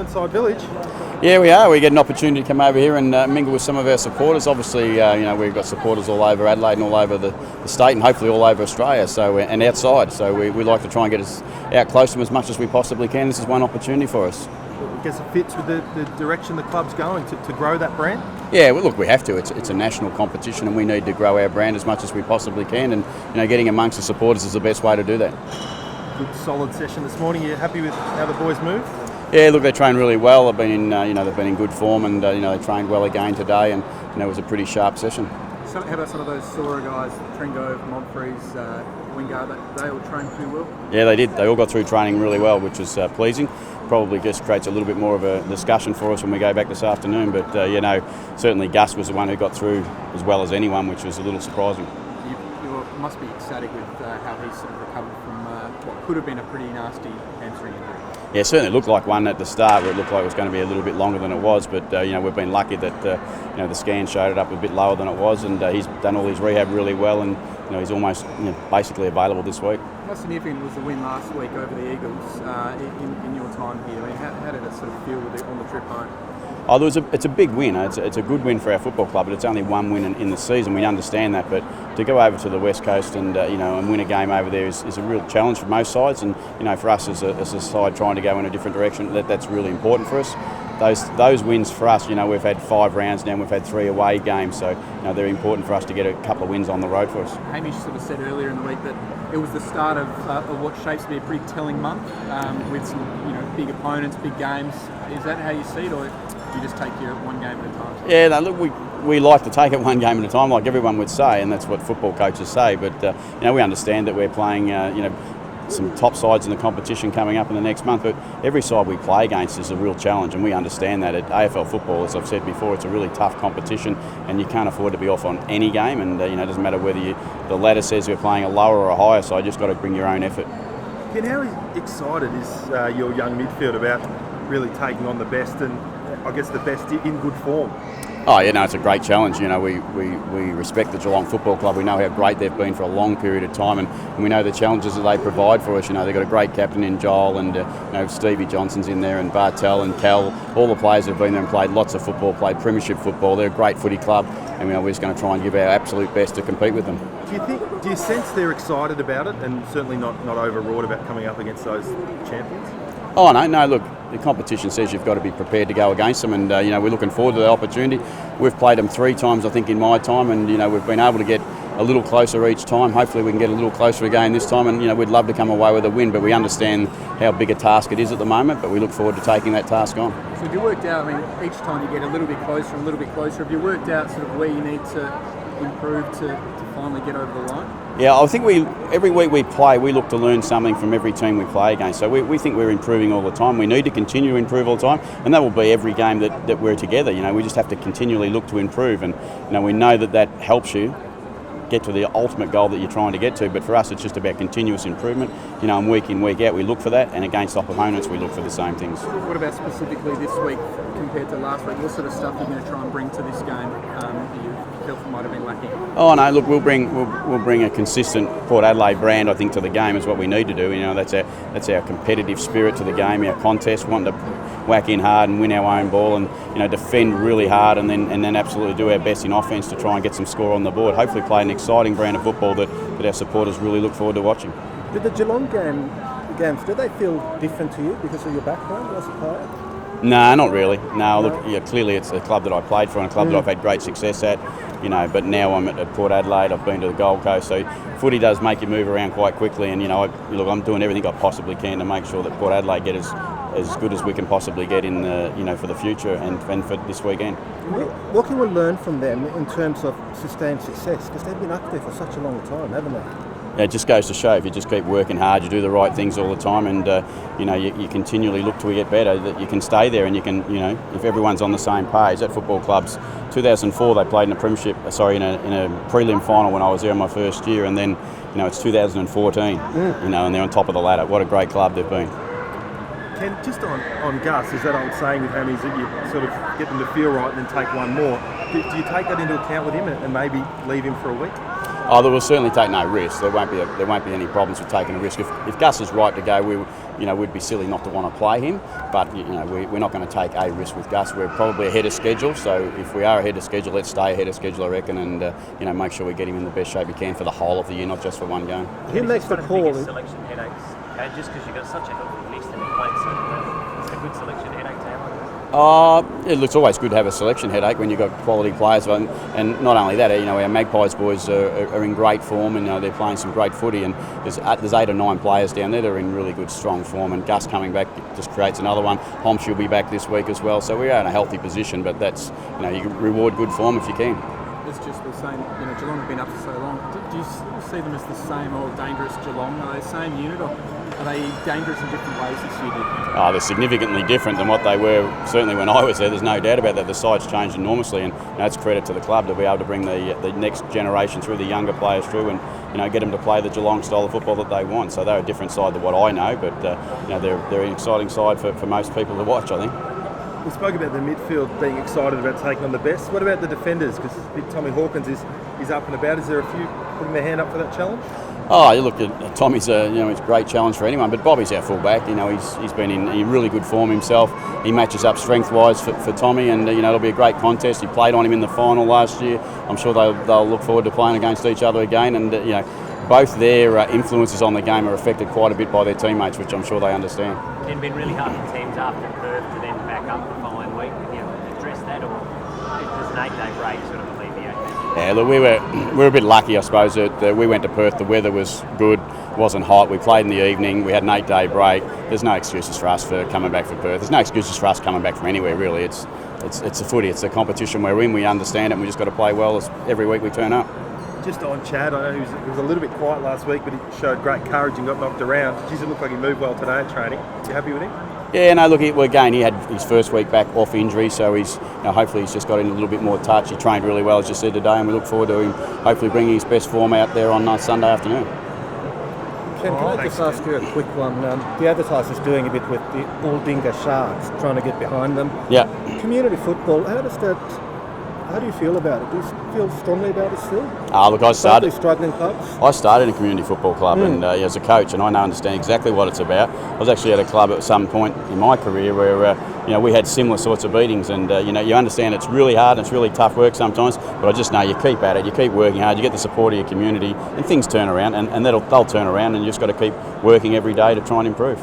Burnside Village. Yeah, we are. We get an opportunity to come over here and mingle with some of our supporters. Obviously, we've got supporters all over Adelaide and all over the state and hopefully all over Australia and outside. So we like to try and get us out close to them as much as we possibly can. This is one opportunity for us. I guess it fits with the direction the club's going to grow that brand. Yeah, well, look, we have to. It's a national competition and we need to grow our brand as much as we possibly can. And getting amongst the supporters is the best way to do that. Good, solid session this morning. You happy with how the boys moved? Yeah, look, they trained really well. They've been in good form, and they trained well again today, and it was a pretty sharp session. So how about some of those Sora guys, Tringo, Montfrees, Wingard? They all trained pretty well. Yeah, they did. They all got through training really well, which was pleasing. Probably just creates a little bit more of a discussion for us when we go back this afternoon. But certainly Gus was the one who got through as well as anyone, which was a little surprising. You must be ecstatic with how he's sort of recovered from what could have been a pretty nasty hamstring injury. Yeah, it certainly looked like one at the start where it looked like it was going to be a little bit longer than it was, but we've been lucky that the scan showed it up a bit lower than it was, and he's done all his rehab really well, and he's almost basically available this week. How significant was the win last week over the Eagles in your time here? I mean, how did it sort of feel on the trip home? Oh, it's a big win. It's a good win for our football club, but it's only one win in the season. We understand that, but to go over to the West Coast and and win a game over there is a real challenge for most sides. And for us as a side trying to go in a different direction, that's really important for us. Those wins for us, we've had 5 rounds now, and we've had 3 away games, so they're important for us to get a couple of wins on the road for us. Hamish sort of said earlier in the week that it was the start of what shapes to be a pretty telling month with some big opponents, big games. Is that how you see it, or do you just take your one game at a time? Yeah, no, look, we like to take it one game at a time, like everyone would say, and that's what football coaches say. But we understand that we're playing some top sides in the competition coming up in the next month, but every side we play against is a real challenge, and we understand that. At AFL football, as I've said before, it's a really tough competition, and you can't afford to be off on any game, and it doesn't matter whether the ladder says we're playing a lower or a higher side, you've just got to bring your own effort. Ken, how excited is your young midfield about really taking on the best, and I guess the best in good form? Oh, it's a great challenge. We respect the Geelong Football Club. We know how great they've been for a long period of time, and we know the challenges that they provide for us. They've got a great captain in Joel, and Stevie Johnson's in there, and Bartel and Cal. All the players have been there and played lots of football, played premiership football. They're a great footy club, and we're just going to try and give our absolute best to compete with them. Do you sense they're excited about it, and certainly not overwrought about coming up against those champions? Oh, no, look, the competition says you've got to be prepared to go against them, and, we're looking forward to the opportunity. We've played them 3 times, I think, in my time, and, we've been able to get a little closer each time. Hopefully we can get a little closer again this time, and, we'd love to come away with a win, but we understand how big a task it is at the moment, but we look forward to taking that task on. So have you worked out, each time you get a little bit closer, have you worked out sort of where you need to improve to finally get over the line? Yeah, I think every week we play, we look to learn something from every team we play against. So we think we're improving all the time. We need to continue to improve all the time, and that will be every game that we're together. We just have to continually look to improve, and we know that helps you get to the ultimate goal that you're trying to get to. But for us, it's just about continuous improvement. And week in, week out, we look for that, and against opponents, we look for the same things. What about specifically this week compared to last week? What sort of stuff are you going to try and bring to this game that you felt might have been lacking? Oh no, look, we'll bring a consistent Port Adelaide brand, I think, to the game is what we need to do. That's our competitive spirit to the game, our contest, wanting to whack in hard and win our own ball, and defend really hard, and then absolutely do our best in offence to try and get some score on the board. Hopefully play an exciting brand of football that our supporters really look forward to watching. Did the Geelong games, did they feel different to you because of your background as a player? No, not really. No, look, clearly it's a club that I played for and a club that I've had great success at. But now I'm at Port Adelaide. I've been to the Gold Coast, so footy does make you move around quite quickly. And I'm doing everything I possibly can to make sure that Port Adelaide get as good as we can possibly get in for the future and for this weekend. What can we learn from them in terms of sustained success? Because they've been up there for such a long time, haven't they? It just goes to show if you just keep working hard, you do the right things all the time, and you continually look to get better, that you can stay there, and you can if everyone's on the same page. At football clubs, 2004 they played in a prelim final when I was there in my first year, and then it's 2014, and they're on top of the ladder. What a great club they've been. Ken, just on Gus, is that old saying with Hammies that you sort of get them to feel right and then take one more? Do you take that into account with him and maybe leave him for a week? Oh, they will certainly take no risk. There won't be any problems with taking a risk. If Gus is right to go, we'd be silly not to want to play him. But we're not going to take a risk with Gus. We're probably ahead of schedule. So if we are ahead of schedule, let's stay ahead of schedule, I reckon, and make sure we get him in the best shape we can for the whole of the year, not just for one game. Who makes the call? Selection headaches, just because you've got such a healthy list and you're playing so well. It's a good selection headache to have. It's always good to have a selection headache when you've got quality players, and not only that, our Magpies boys are in great form, and they're playing some great footy, and there's 8 or 9 players down there that are in really good, strong form, and Gus coming back just creates another one. Homsh will be back this week as well, so we are in a healthy position, but that's, you can reward good form if you can. It's just the same, Geelong have been up for so long. Do you see them as the same old dangerous Geelong? Are they the same unit, or are they dangerous in different ways this year, do you think? They're significantly different than what they were certainly when I was there. There's no doubt about that. The side's changed enormously, and that's credit to the club to be able to bring the next generation through, the younger players through, and get them to play the Geelong style of football that they want. So they're a different side to what I know, but they're an exciting side for most people to watch, I think. We spoke about the midfield being excited about taking on the best. What about the defenders? Because Tommy Hawkins is up and about. Is there a few putting their hand up for that challenge? Oh, you look at Tommy's it's a great challenge for anyone, but Bobby's our fullback. He's been in really good form himself. He matches up strength-wise for Tommy, and it'll be a great contest. He played on him in the final last year. I'm sure they'll look forward to playing against each other again, and both their influences on the game are affected quite a bit by their teammates, which I'm sure they understand. It can be really hard for teams after Perth to then back up the following week. Have you addressed that, or does an 8-day break sort of alleviate that? Yeah, look, we were a bit lucky, I suppose, that we went to Perth. The weather was good, wasn't hot. We played in the evening. We had an 8-day break. There's no excuses for us for coming back from Perth. There's no excuses for us coming back from anywhere, really. It's the footy. It's the competition we're in. We understand it, and we just got to play well every week we turn up. Just on Chad, I know he was a little bit quiet last week, but he showed great courage and got knocked around. Geez, it looked like he moved well today at training. You happy with him? Yeah, no, look, again, he had his first week back off injury, so hopefully he's just got in a little bit more touch. He trained really well, as you said today, and we look forward to him hopefully bringing his best form out there on Sunday afternoon. Ken, can I just ask you a quick one? The advertiser's doing a bit with the Aldinga Sharks, trying to get behind them. Yeah. Community football, how do you feel about it? Do you feel strongly about it still? Look, I started struggling clubs. I started in a community football club, and as a coach, and I understand exactly what it's about. I was actually at a club at some point in my career where we had similar sorts of beatings, and you understand it's really hard and it's really tough work sometimes. But I just know you keep at it, you keep working hard, you get the support of your community, and things turn around, and they'll turn around, and you just got to keep working every day to try and improve.